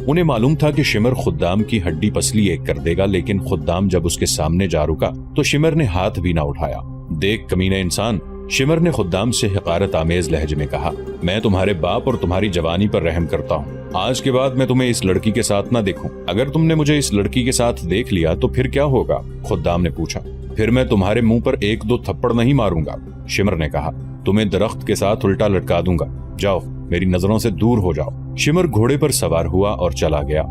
انہیں معلوم تھا کہ شمر خدام کی ہڈی پسلی ایک کر دے گا، لیکن خدام جب اس کے سامنے جا رکا تو شمر نے ہاتھ بھی نہ اٹھایا۔ دیکھ کمینے انسان، شمر نے خدام سے حقارت آمیز لہجے میں کہا، میں تمہارے باپ اور تمہاری جوانی پر رحم کرتا ہوں۔ آج کے بعد میں تمہیں اس لڑکی کے ساتھ نہ دیکھوں۔ اگر تم نے مجھے اس لڑکی کے ساتھ دیکھ لیا تو پھر کیا ہوگا؟ خدام نے پوچھا۔ پھر میں تمہارے منہ پر 1-2 تھپڑ نہیں ماروں گا، شمر نے کہا۔ تمہیں درخت کے ساتھ الٹا لٹکا دوں گا۔ جاؤ، میری نظروں سے دور ہو جاؤ۔ شمر گھوڑے پر سوار ہوا اور چلا گیا۔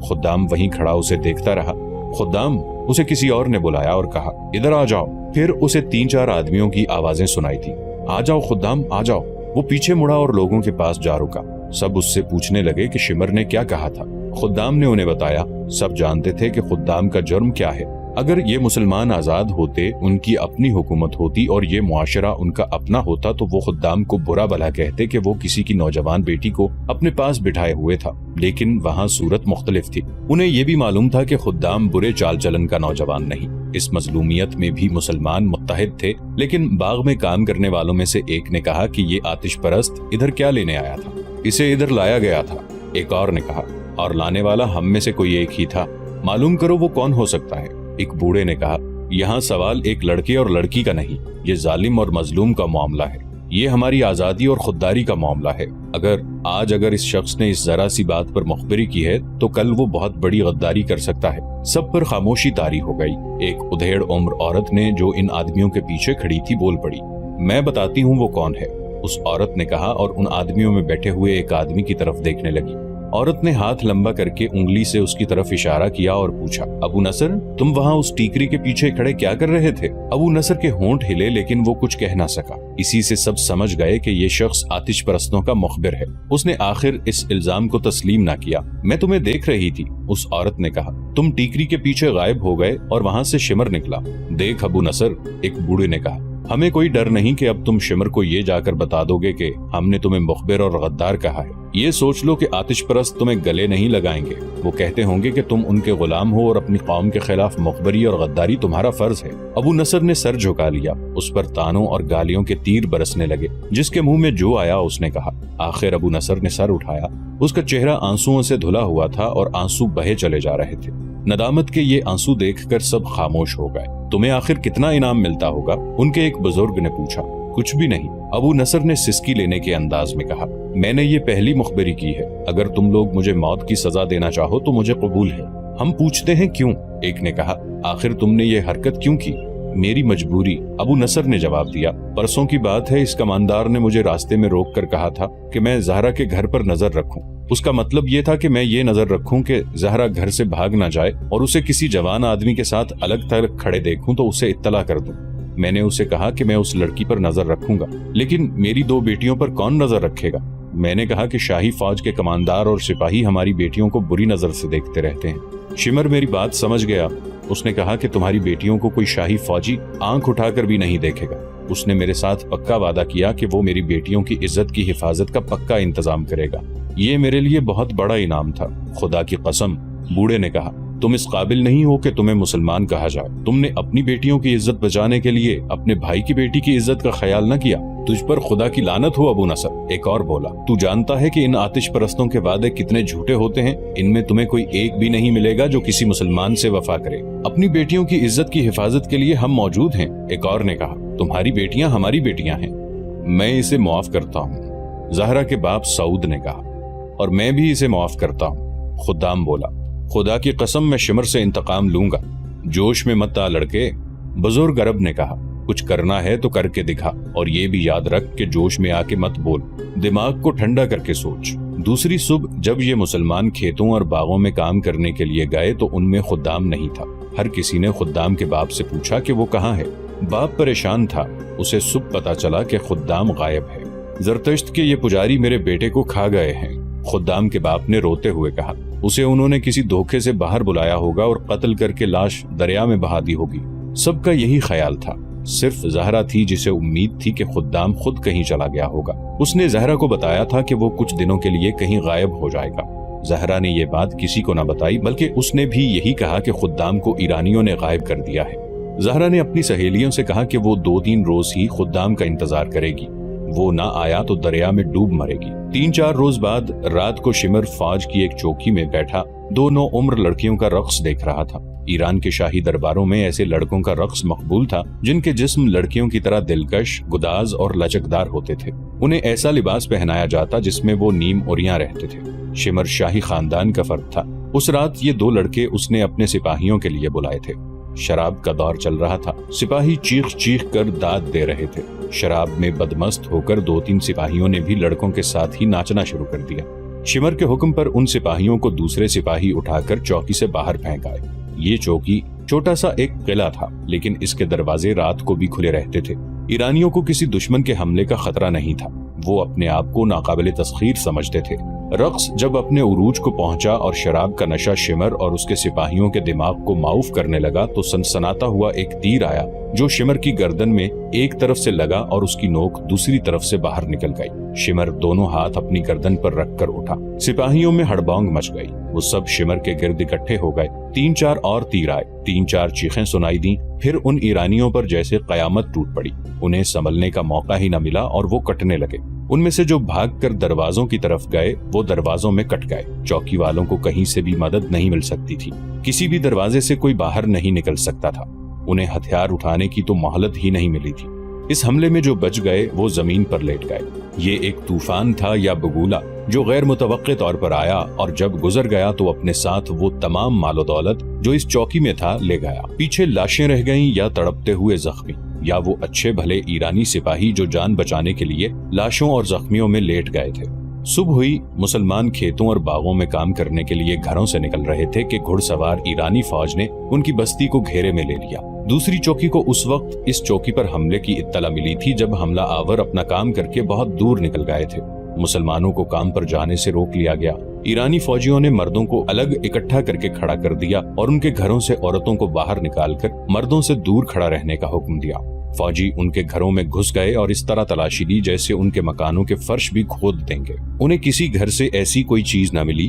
خدام وہیں کھڑا اسے دیکھتا رہا۔ خدام، اسے کسی اور نے بلایا اور کہا، ادھر آ جاؤ۔ پھر اسے 3-4 آدمیوں کی آوازیں سنائی تھی۔ آ جاؤ خدام، آ جاؤ۔ وہ پیچھے مڑا اور لوگوں کے پاس جا رکا۔ سب اس سے پوچھنے لگے کہ شمر نے کیا کہا تھا۔ خدام نے انہیں بتایا۔ سب جانتے تھے کہ خدام کا جرم کیا ہے۔ اگر یہ مسلمان آزاد ہوتے، ان کی اپنی حکومت ہوتی اور یہ معاشرہ ان کا اپنا ہوتا تو وہ خدام کو برا بھلا کہتے کہ وہ کسی کی نوجوان بیٹی کو اپنے پاس بٹھائے ہوئے تھا، لیکن وہاں صورت مختلف تھی۔ انہیں یہ بھی معلوم تھا کہ خدام برے چال چلن کا نوجوان نہیں۔ اس مظلومیت میں بھی مسلمان متحد تھے، لیکن باغ میں کام کرنے والوں میں سے ایک نے کہا کہ یہ آتش پرست ادھر کیا لینے آیا تھا؟ اسے ادھر لایا گیا تھا، ایک اور نے کہا، اور لانے والا ہم میں سے کوئی ایک ہی تھا۔ معلوم کرو وہ کون ہو سکتا ہے؟ ایک بوڑھے نے کہا، یہاں سوال ایک لڑکے اور لڑکی کا نہیں، یہ ظالم اور مظلوم کا معاملہ ہے۔ یہ ہماری آزادی اور خودداری کا معاملہ ہے۔ اگر اس شخص نے اس ذرا سی بات پر مخبری کی ہے تو کل وہ بہت بڑی غداری کر سکتا ہے۔ سب پر خاموشی طاری ہو گئی۔ ایک ادھیڑ عمر عورت نے جو ان آدمیوں کے پیچھے کھڑی تھی بول پڑی، میں بتاتی ہوں وہ کون ہے۔ اس عورت نے کہا اور ان آدمیوں میں بیٹھے ہوئے ایک آدمی کی طرف دیکھنے لگی۔ عورت نے ہاتھ لمبا کر کے انگلی سے اس کی طرف اشارہ کیا اور پوچھا، ابو نصر، تم وہاں اس ٹیکری کے پیچھے کھڑے کیا کر رہے تھے؟ ابو نصر کے ہونٹ ہلے لیکن وہ کچھ کہہ نہ سکا۔ اسی سے سب سمجھ گئے کہ یہ شخص آتش پرستوں کا مخبر ہے۔ اس نے آخر اس الزام کو تسلیم نہ کیا۔ میں تمہیں دیکھ رہی تھی، اس عورت نے کہا۔ تم ٹیکری کے پیچھے غائب ہو گئے اور وہاں سے شمر نکلا۔ دیکھ ابو نصر، ایک بوڑھے نے کہا، ہمیں کوئی ڈر نہیں کہ اب تم شمر کو یہ جا کر بتا دو گے کہ ہم نے تمہیں مخبر اور غدار کہا ہے۔ یہ سوچ لو کہ آتش پرست تمہیں گلے نہیں لگائیں گے۔ وہ کہتے ہوں گے کہ تم ان کے غلام ہو اور اپنی قوم کے خلاف مخبری اور غداری تمہارا فرض ہے۔ ابو نصر نے سر جھکا لیا۔ اس پر تانوں اور گالیوں کے تیر برسنے لگے۔ جس کے منہ میں جو آیا اس نے کہا۔ آخر ابو نصر نے سر اٹھایا۔ اس کا چہرہ آنسوؤں سے دھلا ہوا تھا اور آنسو بہے چلے جا رہے تھے۔ ندامت کے یہ آنسو دیکھ کر سب خاموش ہو گئے۔ تمہیں آخر کتنا انعام ملتا ہوگا؟ ان کے ایک بزرگ نے پوچھا۔ کچھ بھی نہیں، ابو نصر نے سسکی لینے کے انداز میں کہا۔ میں نے یہ پہلی مخبری کی ہے۔ اگر تم لوگ مجھے موت کی سزا دینا چاہو تو مجھے قبول ہے۔ ہم پوچھتے ہیں کیوں؟ ایک نے کہا۔ آخر تم نے یہ حرکت کیوں کی؟ میری مجبوری، ابو نصر نے جواب دیا۔ پرسوں کی بات ہے، اس کماندار نے مجھے راستے میں روک کر کہا تھا کہ میں زہرا کے گھر پر نظر رکھوں۔ اس کا مطلب یہ تھا کہ میں یہ نظر رکھوں کہ زہرا گھر سے بھاگ نہ جائے اور اسے کسی جوان آدمی کے ساتھ الگ تھلگ کھڑے دیکھوں تو اسے اطلاع کر دوں۔ میں نے اسے کہا کہ میں اس لڑکی پر نظر رکھوں گا، لیکن میری 2 بیٹیوں پر کون نظر رکھے گا؟ میں نے کہا کہ شاہی فوج کے کماندار اور سپاہی ہماری بیٹیوں کو بری نظر سے دیکھتے رہتے ہیں۔ شمر میری بات سمجھ گیا۔ اس نے کہا کہ تمہاری بیٹیوں کو کوئی شاہی فوجی آنکھ اٹھا کر بھی نہیں دیکھے گا۔ اس نے میرے ساتھ پکا وعدہ کیا کہ وہ میری بیٹیوں کی عزت کی حفاظت کا پکا انتظام کرے گا۔ یہ میرے لیے بہت بڑا انعام تھا۔ خدا کی قسم، بوڑھے نے کہا، تم اس قابل نہیں ہو کہ تمہیں مسلمان کہا جائے۔ تم نے اپنی بیٹیوں کی عزت بچانے کے لیے اپنے بھائی کی بیٹی کی عزت کا خیال نہ کیا۔ تجھ پر خدا کی لعنت ہو ابو نصر، ایک اور بولا۔ تو جانتا ہے کہ ان آتش پرستوں کے وعدے کتنے جھوٹے ہوتے ہیں؟ ان میں تمہیں کوئی ایک بھی نہیں ملے گا جو کسی مسلمان سے وفا کرے۔ اپنی بیٹیوں کی عزت کی حفاظت کے لیے ہم موجود ہیں، ایک اور نے کہا۔ تمہاری بیٹیاں ہماری بیٹیاں ہیں، میں اسے معاف کرتا ہوں، زہرا کے باپ سعود نے کہا۔ اور میں بھی اسے معاف کرتا ہوں، خدام بولا۔ خدا کی قسم میں شمر سے انتقام لوں گا۔ جوش میں مت آ لڑکے، بزرگ عرب نے کہا۔ کچھ کرنا ہے تو کر کے دکھا، اور یہ بھی یاد رکھ کہ جوش میں آ کے مت بول، دماغ کو ٹھنڈا کر کے سوچ۔ دوسری صبح جب یہ مسلمان کھیتوں اور باغوں میں کام کرنے کے لیے گئے تو ان میں خدام نہیں تھا۔ ہر کسی نے خدام کے باپ سے پوچھا کہ وہ کہاں ہے۔ باپ پریشان تھا۔ اسے صبح پتا چلا کہ خدام غائب ہے۔ زرتشت کے یہ پجاری میرے بیٹے کو کھا گئے ہیں، خدام کے باپ نے روتے ہوئے کہا۔ اسے انہوں نے کسی دھوکے سے باہر بلایا ہوگا اور قتل کر کے لاش دریا میں بہا دی ہوگی۔ سب کا یہی خیال تھا، صرف زہرا تھی جسے امید تھی کہ خدام خود کہیں چلا گیا ہوگا۔ اس نے زہرا کو بتایا تھا کہ وہ کچھ دنوں کے لیے کہیں غائب ہو جائے گا۔ زہرا نے یہ بات کسی کو نہ بتائی، بلکہ اس نے بھی یہی کہا کہ خدام کو ایرانیوں نے غائب کر دیا ہے۔ زہرا نے اپنی سہیلیوں سے کہا کہ وہ 2-3 روز ہی خدام کا انتظار کرے گی۔ وہ نہ آیا تو دریا میں ڈوب مرے گی۔ 3-4 روز بعد رات کو شمر فوج کی ایک چوکی میں بیٹھا 2 نوعمر لڑکیوں کا رقص دیکھ رہا تھا۔ ایران کے شاہی درباروں میں ایسے لڑکوں کا رقص مقبول تھا جن کے جسم لڑکیوں کی طرح دلکش، گداز اور لچکدار ہوتے تھے۔ انہیں ایسا لباس پہنایا جاتا جس میں وہ نیم اوریاں رہتے تھے۔ شمر شاہی خاندان کا فرد تھا۔ اس رات یہ 2 لڑکے اس نے اپنے سپاہیوں کے لیے بلائے تھے۔ شراب کا دور چل رہا تھا۔ سپاہی چیخ چیخ کر داد دے رہے تھے۔ شراب میں بدمست ہو کر 2-3 سپاہیوں نے بھی لڑکوں کے ساتھ ہی ناچنا شروع کر دیا۔ شمر کے حکم پر ان سپاہیوں کو دوسرے سپاہی اٹھا کر چوکی سے باہر پھینک آئے۔ یہ چوکی چھوٹا سا ایک قلعہ تھا، لیکن اس کے دروازے رات کو بھی کھلے رہتے تھے۔ ایرانیوں کو کسی دشمن کے حملے کا خطرہ نہیں تھا۔ وہ اپنے آپ کو ناقابل تسخیر سمجھتے تھے۔ رقص جب اپنے عروج کو پہنچا اور شراب کا نشہ شمر اور اس کے سپاہیوں کے دماغ کو معاف کرنے لگا تو سنسناتا ہوا ایک تیر آیا جو شمر کی گردن میں ایک طرف سے لگا اور اس کی نوک دوسری طرف سے باہر نکل گئی۔ شمر دونوں ہاتھ اپنی گردن پر رکھ کر اٹھا۔ سپاہیوں میں ہڑبانگ مچ گئی۔ وہ سب شمر کے گرد اکٹھے ہو گئے۔ 3-4 اور تیر آئے۔ 3-4 چیخیں سنائی دیں۔ پھر ان ایرانیوں پر جیسے قیامت ٹوٹ پڑی۔ انہیں سنبھلنے کا موقع ہی نہ ملا اور وہ کٹنے لگے۔ ان میں سے جو بھاگ کر دروازوں کی طرف گئے وہ دروازوں میں کٹ گئے۔ چوکی والوں کو کہیں سے بھی مدد نہیں مل سکتی تھی۔ کسی بھی دروازے سے کوئی باہر نہیں نکل سکتا تھا۔ انہیں ہتھیار اٹھانے کی تو مہلت ہی نہیں ملی تھی۔ اس حملے میں جو بچ گئے وہ زمین پر لیٹ گئے۔ یہ ایک طوفان تھا یا بگولا جو غیر متوقع طور پر آیا اور جب گزر گیا تو اپنے ساتھ وہ تمام مال و دولت جو اس چوکی میں تھا لے گیا۔ پیچھے لاشیں رہ گئیں یا تڑپتے ہوئے زخمی، یا وہ اچھے بھلے ایرانی سپاہی جو جان بچانے کے لیے لاشوں اور زخمیوں میں لیٹ گئے تھے۔ صبح ہوئی۔ مسلمان کھیتوں اور باغوں میں کام کرنے کے لیے گھروں سے نکل رہے تھے کہ گھڑ سوار ایرانی فوج نے ان کی بستی کو گھیرے میں لے لیا۔ دوسری چوکی کو اس وقت اس چوکی پر حملے کی اطلاع ملی تھی جب حملہ آور اپنا کام کر کے بہت دور نکل گئے تھے۔ مسلمانوں کو کام پر جانے سے روک لیا گیا۔ ایرانی فوجیوں نے مردوں کو الگ اکٹھا کر کے کھڑا کر دیا اور ان کے گھروں سے عورتوں کو باہر نکال کر مردوں سے دور کھڑا رہنے کا حکم دیا۔ فوجی ان کے گھروں میں گھس گئے اور اس طرح تلاشی دی جیسے ان کے مکانوں کے فرش بھی کھود دیں گے۔ انہیں کسی گھر سے ایسی کوئی چیز نہ ملی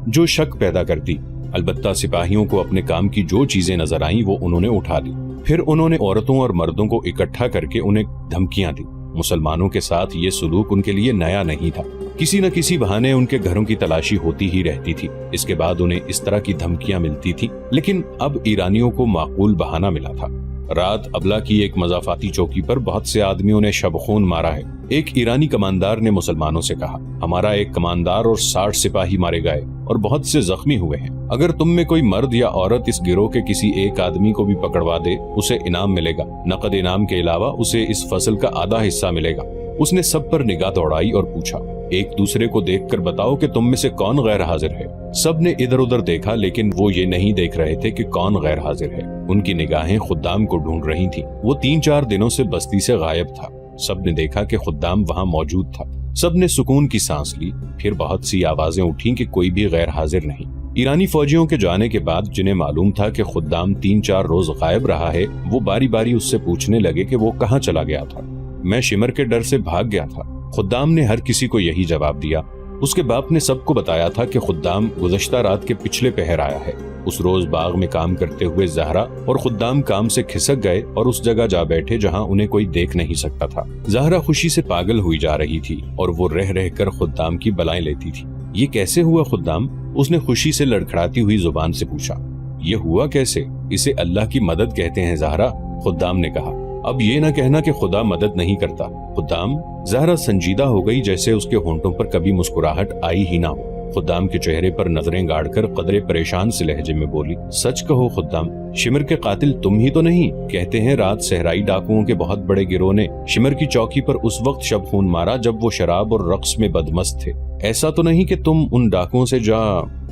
جو شک پیدا کرتی۔ البتہ سپاہیوں کو اپنے کام کی جو چیزیں نظر آئیں وہ انہوں نے اٹھا لی۔ پھر انہوں نے عورتوں اور مردوں کو اکٹھا کر کے انہیں دھمکیاں دی۔ مسلمانوں کے ساتھ یہ سلوک ان کے لیے نیا نہیں تھا۔ کسی نہ کسی بہانے ان کے گھروں کی تلاشی ہوتی ہی رہتی تھی۔ اس کے بعد انہیں اس طرح کی دھمکیاں ملتی تھی، لیکن اب ایرانیوں کو معقول بہانہ ملا تھا۔ رات ابلا کی ایک مضافاتی چوکی پر بہت سے آدمیوں نے شب خون مارا ہے۔ ایک ایرانی کماندار نے مسلمانوں سے کہا، ہمارا ایک کماندار اور 60 سپاہی مارے گئے اور بہت سے زخمی ہوئے ہیں۔ اگر تم میں کوئی مرد یا عورت اس گروہ کے کسی ایک آدمی کو بھی پکڑوا دے اسے انعام ملے گا۔ نقد انعام کے علاوہ اسے اس فصل کا آدھا حصہ ملے گا۔ اس نے سب پر نگاہ دوڑائی اور پوچھا، ایک دوسرے کو دیکھ کر بتاؤ کہ تم میں سے کون غیر حاضر ہے۔ سب نے ادھر ادھر دیکھا لیکن وہ یہ نہیں دیکھ رہے تھے کہ کون غیر حاضر ہے۔ ان کی نگاہیں خدام کو ڈھونڈ رہی تھیں۔ وہ 3-4 دنوں سے بستی سے غائب تھا۔ سب نے دیکھا کہ خدام وہاں موجود تھا۔ سب نے سکون کی سانس لی۔ پھر بہت سی آوازیں اٹھیں کہ کوئی بھی غیر حاضر نہیں۔ ایرانی فوجیوں کے جانے کے بعد جنہیں معلوم تھا کہ خدام 3-4 روز غائب رہا ہے، وہ باری باری اس سے پوچھنے لگے کہ وہ کہاں چلا گیا تھا۔ میں شمر کے ڈر سے بھاگ گیا تھا۔ خدام نے ہر کسی کو یہی جواب دیا۔ اس کے باپ نے سب کو بتایا تھا کہ خدام گزشتہ رات کے پچھلے پہر آیا ہے۔ اس روز باغ میں کام کرتے ہوئے زہرا اور خدام کام سے کھسک گئے اور اس جگہ جا بیٹھے جہاں انہیں کوئی دیکھ نہیں سکتا تھا۔ زہرا خوشی سے پاگل ہوئی جا رہی تھی اور وہ رہ رہ کر خدام کی بلائیں لیتی تھی۔ یہ کیسے ہوا خدام؟ اس نے خوشی سے لڑکھڑاتی ہوئی زبان سے پوچھا۔ یہ ہوا کیسے؟ اسے اللہ کی مدد کہتے ہیں زہرا، خدام نے کہا۔ اب یہ نہ کہنا کہ خدا مدد نہیں کرتا خدام۔ زہرا سنجیدہ ہو گئی جیسے اس کے ہونٹوں پر کبھی مسکراہٹ آئی ہی نہ ہو۔ خدام کے چہرے پر نظریں گاڑ کر قدرے پریشان سے لہجے میں بولی، سچ کہو خدام، شمر کے قاتل تم ہی تو نہیں؟ کہتے ہیں رات صحرائی ڈاکوؤں کے بہت بڑے گروہ نے شمر کی چوکی پر اس وقت شب خون مارا جب وہ شراب اور رقص میں بدمست تھے۔ ایسا تو نہیں کہ تم ان ڈاکوؤں سے جا؟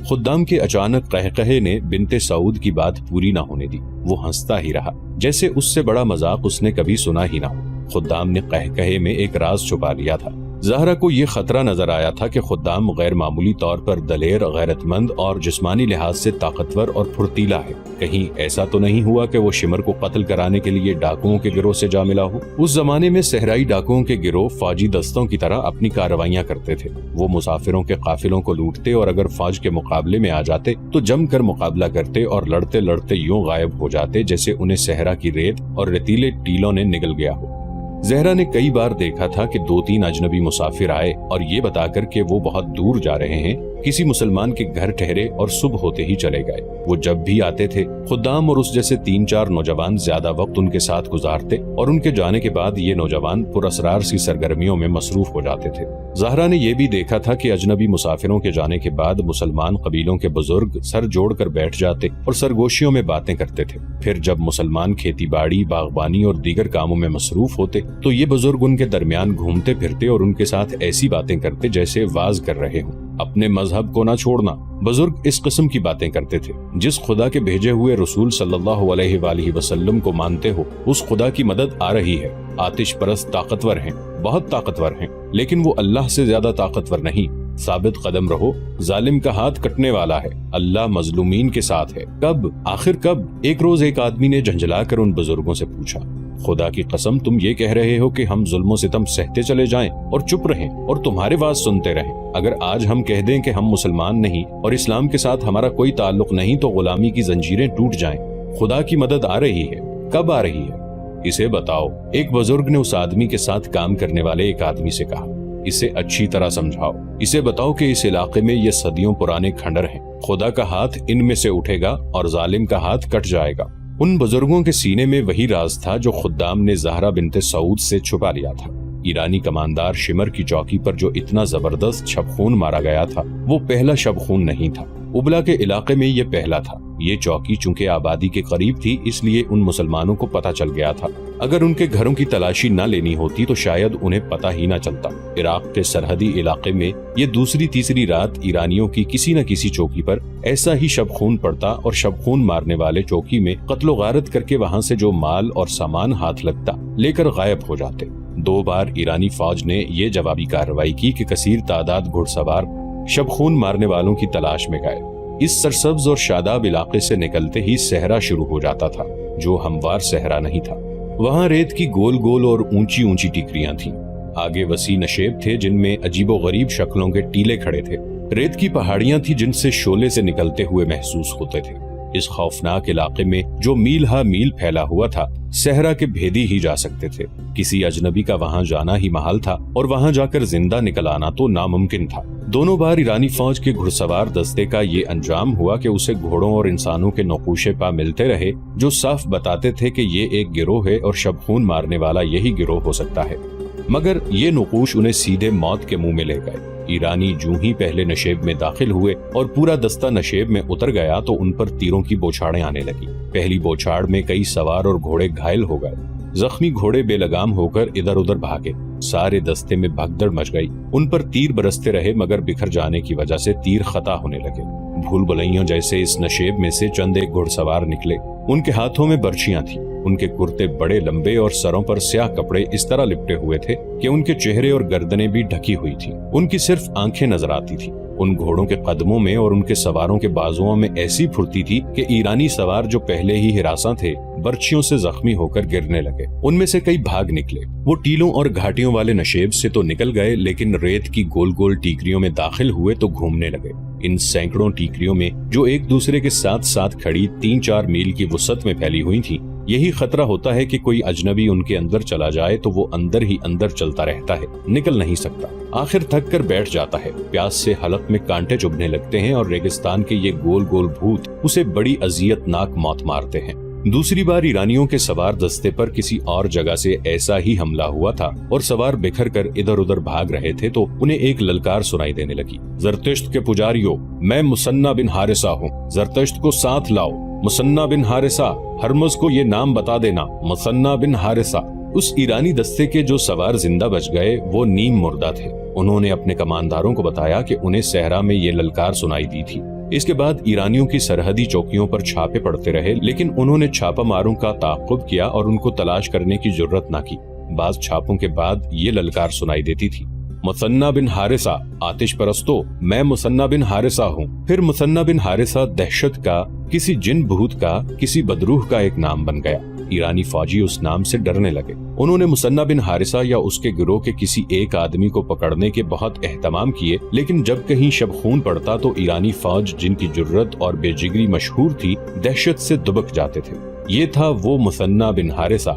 خدام کے اچانک قہقہے نے بنت سعود کی بات پوری نہ ہونے دی۔ وہ ہنستا ہی رہا جیسے اس سے بڑا مذاق اس نے کبھی سنا ہی نہ ہو۔ خدام نے قہقہے میں ایک راز چھپا لیا تھا۔ زہرا کو یہ خطرہ نظر آیا تھا کہ خدام غیر معمولی طور پر دلیر، غیرت مند اور جسمانی لحاظ سے طاقتور اور پھرتیلا ہے۔ کہیں ایسا تو نہیں ہوا کہ وہ شمر کو قتل کرانے کے لیے ڈاکوؤں کے گروہ سے جا ملا ہو؟ اس زمانے میں صحرائی ڈاکوؤں کے گروہ فوجی دستوں کی طرح اپنی کارروائیاں کرتے تھے۔ وہ مسافروں کے قافلوں کو لوٹتے اور اگر فوج کے مقابلے میں آ جاتے تو جم کر مقابلہ کرتے اور لڑتے لڑتے یوں غائب ہو جاتے جیسے انہیں صحرا کی ریت اور ریتیلے ٹیلوں نے نگل گیا ہو۔ زہرا نے کئی بار دیکھا تھا کہ 2-3 اجنبی مسافر آئے اور یہ بتا کر کہ وہ بہت دور جا رہے ہیں کسی مسلمان کے گھر ٹھہرے اور صبح ہوتے ہی چلے گئے۔ وہ جب بھی آتے تھے خدام اور اس جیسے 3-4 نوجوان زیادہ وقت ان کے ساتھ گزارتے اور ان کے جانے کے بعد یہ نوجوان پراسرار سی سرگرمیوں میں مصروف ہو جاتے تھے۔ زہرا نے یہ بھی دیکھا تھا کہ اجنبی مسافروں کے جانے کے بعد مسلمان قبیلوں کے بزرگ سر جوڑ کر بیٹھ جاتے اور سرگوشیوں میں باتیں کرتے تھے۔ پھر جب مسلمان کھیتی باڑی، باغبانی اور دیگر کاموں میں مصروف ہوتے تو یہ بزرگ ان کے درمیان گھومتے پھرتے اور ان کے ساتھ ایسی باتیں کرتے جیسے واز کر رہے ہوں۔ اپنے مذہب کو نہ چھوڑنا، بزرگ اس قسم کی باتیں کرتے تھے۔ جس خدا کے بھیجے ہوئے رسول صلی اللہ علیہ وآلہ وسلم کو مانتے ہو اس خدا کی مدد آ رہی ہے۔ آتش پرست طاقتور ہیں، بہت طاقتور ہیں، لیکن وہ اللہ سے زیادہ طاقتور نہیں۔ ثابت قدم رہو، ظالم کا ہاتھ کٹنے والا ہے، اللہ مظلومین کے ساتھ ہے۔ کب؟ آخر کب؟ ایک روز ایک آدمی نے جھنجھلا کر ان بزرگوں سے پوچھا، خدا کی قسم تم یہ کہہ رہے ہو کہ ہم ظلم و ستم سہتے چلے جائیں اور چپ رہیں اور تمہارے واز سنتے رہیں؟ اگر آج ہم کہہ دیں کہ ہم مسلمان نہیں اور اسلام کے ساتھ ہمارا کوئی تعلق نہیں تو غلامی کی زنجیریں ٹوٹ جائیں۔ خدا کی مدد آ رہی ہے، کب آ رہی ہے؟ اسے بتاؤ۔ ایک بزرگ نے اس آدمی کے ساتھ کام کرنے والے ایک آدمی سے کہا، اسے اچھی طرح سمجھاؤ، اسے بتاؤ کہ اس علاقے میں یہ صدیوں پرانے کھنڈر ہیں، خدا کا ہاتھ ان میں سے اٹھے گا اور ظالم کا ہاتھ کٹ جائے گا۔ ان بزرگوں کے سینے میں وہی راز تھا جو خدام نے زہرا بنت سعود سے چھپا لیا تھا۔ ایرانی کماندار شمر کی چوکی پر جو اتنا زبردست شب خون مارا گیا تھا وہ پہلا شب خون نہیں تھا، ابلا کے علاقے میں یہ پہلا تھا۔ یہ چوکی چونکہ آبادی کے قریب تھی اس لیے ان مسلمانوں کو پتہ چل گیا تھا، اگر ان کے گھروں کی تلاشی نہ لینی ہوتی تو شاید انہیں پتہ ہی نہ چلتا۔ عراق کے سرحدی علاقے میں یہ دوسری تیسری رات ایرانیوں کی کسی نہ کسی چوکی پر ایسا ہی شب خون پڑتا اور شب خون مارنے والے چوکی میں قتل و غارت کر کے وہاں سے جو مال اور سامان ہاتھ لگتا لے کر غائب ہو جاتے۔ 2 بار ایرانی فوج نے یہ جوابی کارروائی کی کہ کثیر تعداد گھڑ سوار شب خون مارنے والوں کی تلاش میں گئے۔ اس سرسبز اور شاداب علاقے سے نکلتے ہی صحرا شروع ہو جاتا تھا جو ہموار صحرا نہیں تھا۔ وہاں ریت کی گول گول اور اونچی اونچی ٹیکریاں تھیں، آگے وسیع نشیب تھے جن میں عجیب و غریب شکلوں کے ٹیلے کھڑے تھے، ریت کی پہاڑیاں تھیں جن سے شعلے سے نکلتے ہوئے محسوس ہوتے تھے۔ اس خوفناک علاقے میں جو میل ہا میل پھیلا ہوا تھا صحرا کے بھیدی ہی جا سکتے تھے، کسی اجنبی کا وہاں جانا ہی محال تھا اور وہاں جا کر زندہ نکل آنا تو ناممکن تھا۔ دونوں بار ایرانی فوج کے گھڑ سوار دستے کا یہ انجام ہوا کہ اسے گھوڑوں اور انسانوں کے نقوش پا ملتے رہے جو صاف بتاتے تھے کہ یہ ایک گروہ ہے اور شب خون مارنے والا یہی گروہ ہو سکتا ہے، مگر یہ نقوش انہیں سیدھے موت کے منہ میں لے گئے۔ ایرانی جوں ہی پہلے نشیب میں داخل ہوئے اور پورا دستہ نشیب میں اتر گیا تو ان پر تیروں کی بوچھاڑیں آنے لگی۔ پہلی بوچھاڑ میں کئی سوار اور گھوڑے گھائل ہو گئے، زخمی گھوڑے بے لگام ہو کر ادھر ادھر بھاگے، سارے دستے میں بھگدڑ مچ گئی۔ ان پر تیر برستے رہے مگر بکھر جانے کی وجہ سے تیر خطا ہونے لگے۔ بھول بھلائیوں جیسے اس نشیب میں سے چند ایک گھڑ سوار نکلے، ان کے ہاتھوں میں برچیاں تھیں، ان کے کرتے بڑے لمبے اور سروں پر سیاہ کپڑے اس طرح لپٹے ہوئے تھے کہ ان کے چہرے اور گردنیں بھی ڈھکی ہوئی تھیں، ان کی صرف آنکھیں نظر آتی تھیں۔ ان گھوڑوں کے قدموں میں اور ان کے سواروں کے بازوؤں میں ایسی پھرتی تھی کہ ایرانی سوار جو پہلے ہی ہراساں تھے برچیوں سے زخمی ہو کر گرنے لگے۔ ان میں سے کئی بھاگ نکلے، وہ ٹیلوں اور گھاٹیوں والے نشیب سے تو نکل گئے لیکن ریت کی گول گول ٹیکریوں میں داخل ہوئے تو گھومنے لگے۔ ان سینکڑوں ٹیکریوں میں جو ایک دوسرے کے ساتھ ساتھ کھڑی 3-4 میل کی وسعت میں پھیلی ہوئی تھی، یہی خطرہ ہوتا ہے کہ کوئی اجنبی ان کے اندر چلا جائے تو وہ اندر ہی اندر چلتا رہتا ہے، نکل نہیں سکتا، آخر تھک کر بیٹھ جاتا ہے، پیاس سے حلق میں کانٹے چبھنے لگتے ہیں اور ریگستان کے یہ گول گول بھوت اسے بڑی اذیت ناک موت مارتے ہیں۔ دوسری بار ایرانیوں کے سوار دستے پر کسی اور جگہ سے ایسا ہی حملہ ہوا تھا اور سوار بکھر کر ادھر ادھر بھاگ رہے تھے تو انہیں ایک للکار سنائی دینے لگی، زرتشت کے پجاریوں، میں مثنیٰ بن حارثہ ہوں، زرتشت کو ساتھ لاؤ، مثنیٰ بن حارثہ، ہرمز کو یہ نام بتا دینا، مثنیٰ بن حارثہ۔ اس ایرانی دستے کے جو سوار زندہ بچ گئے وہ نیم مردہ تھے۔ انہوں نے اپنے کمانداروں کو بتایا کہ انہیں صحرا میں یہ للکار سنائی دی تھی۔ اس کے بعد ایرانیوں کی سرحدی چوکیوں پر چھاپے پڑتے رہے لیکن انہوں نے چھاپا ماروں کا تعاقب کیا اور ان کو تلاش کرنے کی جرت نہ کی۔ بعض چھاپوں کے بعد یہ للکار سنائی دیتی تھی، مثنیٰ بن حارثہ، آتش پرستو، میں مثنیٰ بن حارثہ ہوں۔ پھر مثنیٰ بن حارثہ دہشت کا، کسی جن بھوت کا، کسی بدروح کا ایک نام بن گیا۔ ایرانی فوجی اس نام سے ڈرنے لگے۔ انہوں نے مثنیٰ بن حارثہ یا اس کے گروہ کے کسی ایک آدمی کو پکڑنے کے بہت اہتمام کیے لیکن جب کہیں شب خون پڑتا تو ایرانی فوج جن کی جرت اور بے جگری مشہور تھی دہشت سے دبک جاتے تھے۔ یہ تھا وہ مثنیٰ بن حارثہ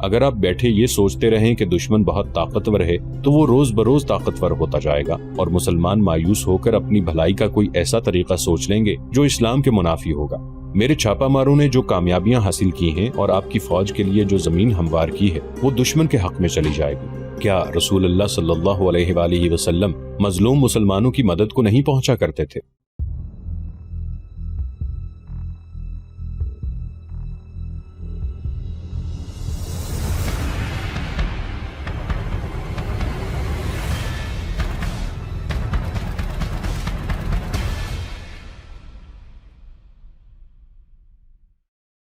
اگر آپ بیٹھے یہ سوچتے رہیں کہ دشمن بہت طاقتور ہے تو وہ روز بروز طاقتور ہوتا جائے گا اور مسلمان مایوس ہو کر اپنی بھلائی کا کوئی ایسا طریقہ سوچ لیں گے جو اسلام کے منافی ہوگا۔ میرے چھاپا ماروں نے جو کامیابیاں حاصل کی ہیں اور آپ کی فوج کے لیے جو زمین ہموار کی ہے وہ دشمن کے حق میں چلی جائے گی۔ کیا رسول اللہ صلی اللہ علیہ وآلہ وسلم مظلوم مسلمانوں کی مدد کو نہیں پہنچا کرتے تھے؟